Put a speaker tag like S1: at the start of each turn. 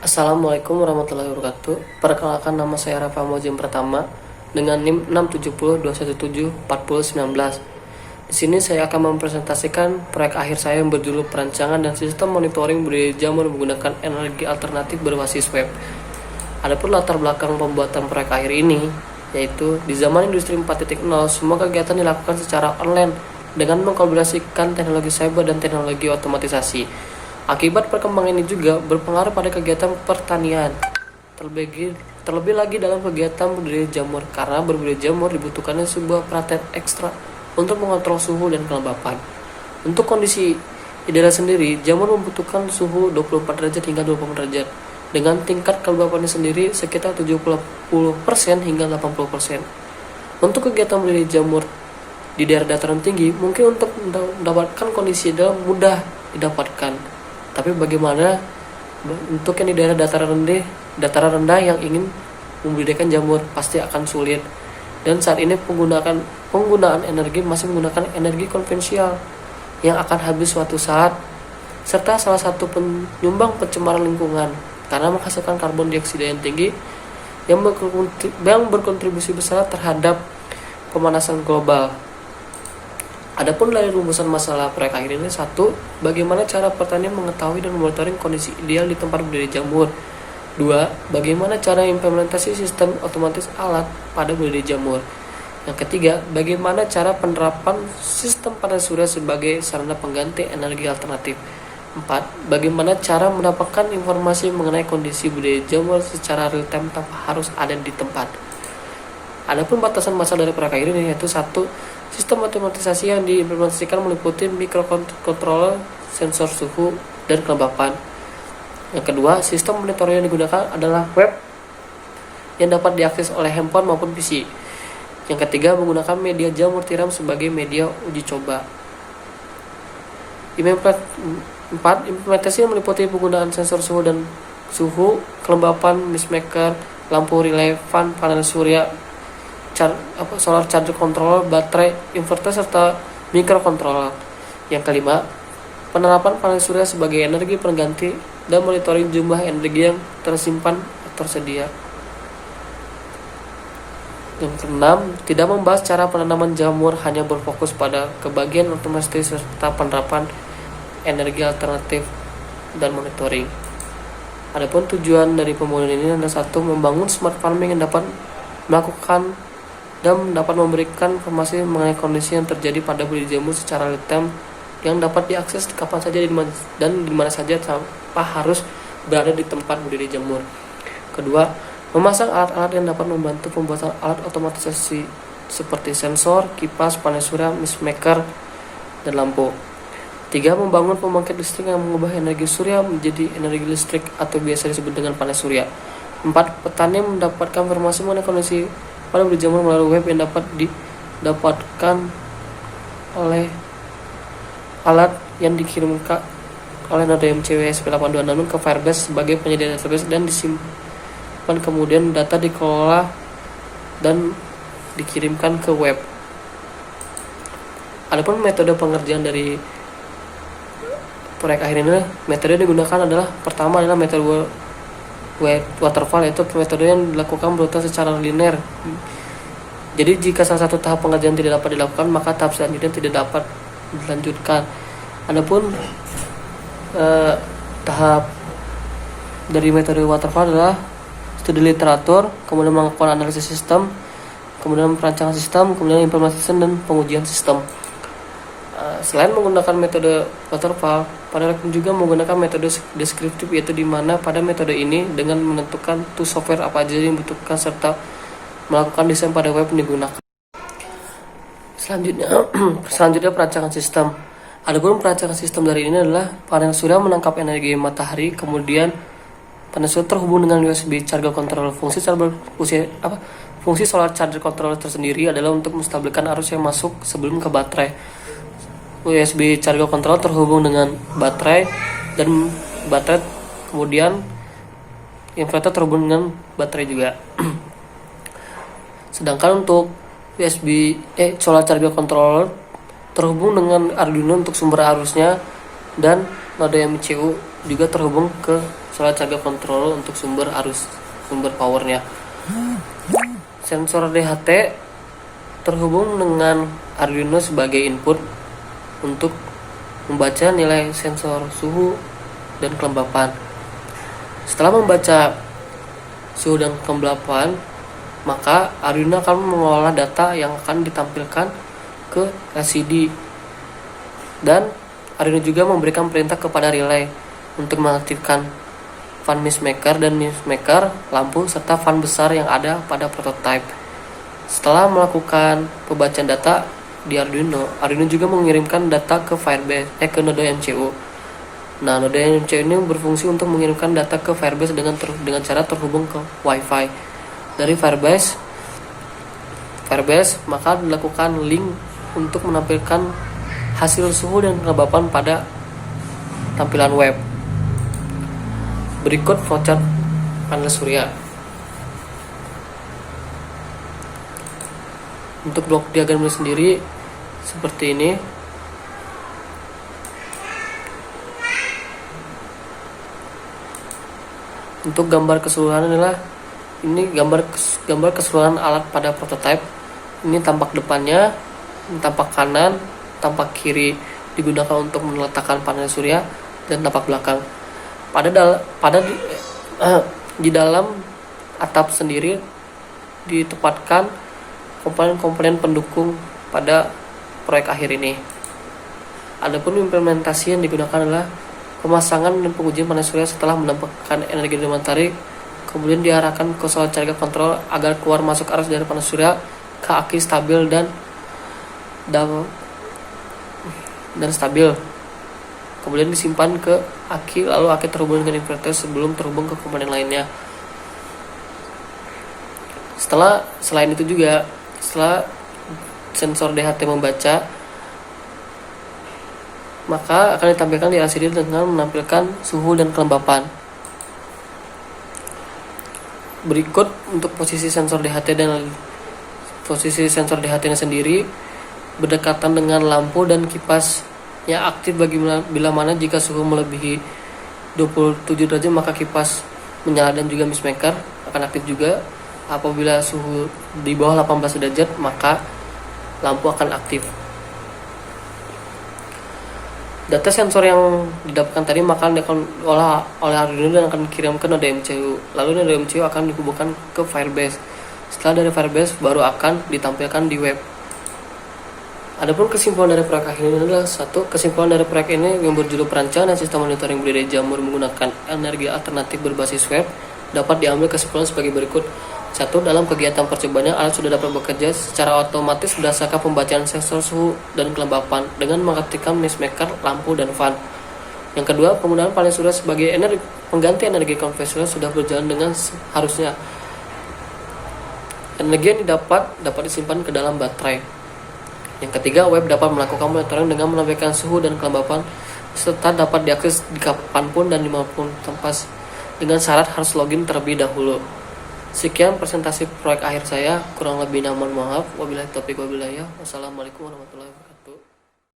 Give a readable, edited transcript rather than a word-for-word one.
S1: Assalamualaikum warahmatullahi wabarakatuh. Perkenalkan, nama saya Rafa Mojim Pertama dengan NIM 67021744019. Di sini saya akan mempresentasikan proyek akhir saya yang berjudul Perancangan dan Sistem Monitoring Budidaya Jamur menggunakan energi alternatif berbasis web. Adapun latar belakang pembuatan proyek akhir ini, yaitu di zaman industri 4.0, semua kegiatan dilakukan secara online dengan mengkolaborasikan teknologi cyber dan teknologi otomatisasi. Akibat perkembangan ini juga berpengaruh pada kegiatan pertanian, terlebih lagi dalam kegiatan budidaya jamur, karena berbudidaya jamur dibutuhkannya sebuah perhatian ekstra untuk mengontrol suhu dan kelembapan. Untuk kondisi ideal sendiri, jamur membutuhkan suhu 24 derajat hingga 20 derajat, dengan tingkat kelembapannya sendiri sekitar 70% hingga 80%. Untuk kegiatan budidaya jamur di daerah dataran tinggi, mungkin untuk mendapatkan kondisi ideal mudah didapatkan. Tapi bagaimana untuk yang di daerah dataran rendah yang ingin membudidayakan jamur, pasti akan sulit. Dan saat ini penggunaan energi masih menggunakan energi konvensional yang akan habis suatu saat, serta salah satu penyumbang pencemaran lingkungan karena menghasilkan karbon dioksida yang tinggi yang berkontribusi besar terhadap pemanasan global. Adapun dari rumusan masalah proyek akhir ini, 1. Bagaimana cara petani mengetahui dan monitoring kondisi ideal di tempat budidaya jamur. 2. Bagaimana cara implementasi sistem otomatis alat pada budidaya jamur. Yang ketiga, bagaimana cara penerapan sistem panas surya sebagai sarana pengganti energi alternatif. 4. Bagaimana cara mendapatkan informasi mengenai kondisi budidaya jamur secara real time tanpa harus ada di tempat. Adapun batasan masa dari proyek akhir ini, yaitu 1. Sistem otomatisasi yang diimplementasikan meliputi mikrokontroller, sensor suhu, dan kelembapan. Yang kedua, sistem monitoring yang digunakan adalah web yang dapat diakses oleh handphone maupun PC. Yang ketiga, menggunakan media jamur tiram sebagai media uji coba. 4. Implementasi yang meliputi penggunaan sensor suhu, kelembapan, mist maker, lampu relay, fan, panel surya, solar charger controller, baterai, inverter, serta microcontroller. Yang kelima, penerapan panel surya sebagai energi pengganti dan monitoring jumlah energi yang tersimpan atau tersedia. Yang keenam, tidak membahas cara penanaman jamur, hanya berfokus pada kebagian otomatis serta penerapan energi alternatif dan monitoring. Adapun tujuan dari pembangunan ini adalah 1. Membangun smart farming yang dapat melakukan dan dapat memberikan informasi mengenai kondisi yang terjadi pada budidaya jamur secara real time yang dapat diakses kapan saja dan di mana saja tanpa harus berada di tempat budidaya jamur. Kedua, memasang alat-alat yang dapat membantu pembuatan alat otomatisasi seperti sensor, kipas, panel surya, mist maker, dan lampu. 3. Membangun pembangkit listrik yang mengubah energi surya menjadi energi listrik atau biasa disebut dengan panel surya. 4. Petani mendapatkan informasi mengenai kondisi pada budidaya jamur melalui web yang dapat didapatkan oleh alat yang dikirimkan oleh Node MCW SP82 Nano ke Firebase sebagai penyedia database dan disimpan, kemudian data dikelola dan dikirimkan ke web. Adapun metode pengerjaan dari proyek akhir ini, metode yang digunakan adalah pertama adalah metode waterfall, yaitu metode yang dilakukan berurutan secara linear. Jadi jika salah satu tahap pengerjaan tidak dapat dilakukan, maka tahap selanjutnya tidak dapat dilanjutkan. Adapun tahap dari metode waterfall adalah studi literatur, kemudian melakukan analisis sistem, kemudian perancangan sistem, kemudian implementasi dan pengujian sistem. Selain menggunakan metode waterfall, pada juga menggunakan metode deskriptif, yaitu di mana pada metode ini dengan menentukan tools software apa aja yang dibutuhkan serta melakukan desain pada web yang digunakan. Selanjutnya perancangan sistem. Adapun perancangan sistem dari ini adalah panel surya menangkap energi matahari, kemudian panel surya terhubung dengan USB charger controller. Fungsi solar charger controller tersendiri adalah untuk menstabilkan arus yang masuk sebelum ke baterai. USB charger controller terhubung dengan baterai dan baterai, kemudian inverter terhubung dengan baterai juga. Sedangkan untuk solar charger controller terhubung dengan Arduino untuk sumber arusnya dan Node MCU juga terhubung ke solar charger control untuk sumber powernya. Sensor DHT terhubung dengan Arduino sebagai input untuk membaca nilai sensor suhu dan kelembapan. Setelah membaca suhu dan kelembapan, maka Arduino akan mengolah data yang akan ditampilkan ke LCD, dan Arduino juga memberikan perintah kepada relay untuk mengaktifkan fan mist maker dan mist maker lampu serta fan besar yang ada pada prototype. Setelah melakukan pembacaan data di Arduino juga mengirimkan data ke Firebase ke node MCU. Nah, node MCU ini berfungsi untuk mengirimkan data ke Firebase dengan cara terhubung ke Wi-Fi. Dari Firebase maka dilakukan link untuk menampilkan hasil suhu dan kelembapan pada tampilan web. Berikut flowchart panel surya. Untuk blok diagramnya sendiri seperti ini. Untuk gambar keseluruhan adalah ini gambar keseluruhan alat pada prototype. Ini tampak depannya, tampak kanan, tampak kiri digunakan untuk meletakkan panel surya, dan tampak belakang. Di dalam atap sendiri ditempatkan komponen-komponen pendukung pada proyek akhir ini. Adapun implementasi yang digunakan adalah pemasangan dan pengujian panel surya setelah mendapatkan energi dari matahari, kemudian diarahkan ke solar charger control agar keluar masuk arus dari panel surya ke aki stabil dan stabil. Kemudian disimpan ke aki, lalu aki terhubung dengan inverter sebelum terhubung ke komponen lainnya. Selain itu juga, setelah sensor DHT membaca, maka akan ditampilkan di LCD dengan menampilkan suhu dan kelembapan. Berikut untuk posisi sensor DHT-nya sendiri berdekatan dengan lampu dan kipas yang aktif bila mana jika suhu melebihi 27 derajat maka kipas menyala dan juga mist maker akan aktif juga. Apabila suhu di bawah 18 derajat maka lampu akan aktif. Data sensor yang didapatkan tadi maka akan diolah oleh Arduino dan akan dikirim ke node MCU. Lalu node MCU akan dihubungkan ke Firebase. Setelah dari Firebase baru akan ditampilkan di web. Adapun kesimpulan dari proyek akhir ini adalah kesimpulan dari proyek ini yang berjudul perancangan sistem monitoring budidaya jamur menggunakan energi alternatif berbasis web dapat diambil kesimpulan sebagai berikut. 1. Dalam kegiatan percobaannya, alat sudah dapat bekerja secara otomatis berdasarkan pembacaan sensor suhu dan kelembapan dengan mengaktifkan mist maker, lampu, dan fan. Yang kedua, penggunaan panel surya sebagai pengganti energi konvensional sudah berjalan dengan harusnya. Energi yang dapat disimpan ke dalam baterai. Yang ketiga, web dapat melakukan monitoring dengan menampilkan suhu dan kelembapan serta dapat diakses di kapanpun dan dimanapun tanpa dengan syarat harus login terlebih dahulu. Sekian presentasi proyek akhir saya, kurang lebihnya mohon maaf. Wabillahi taufiq wal hidayah. Wassalamualaikum warahmatullahi wabarakatuh.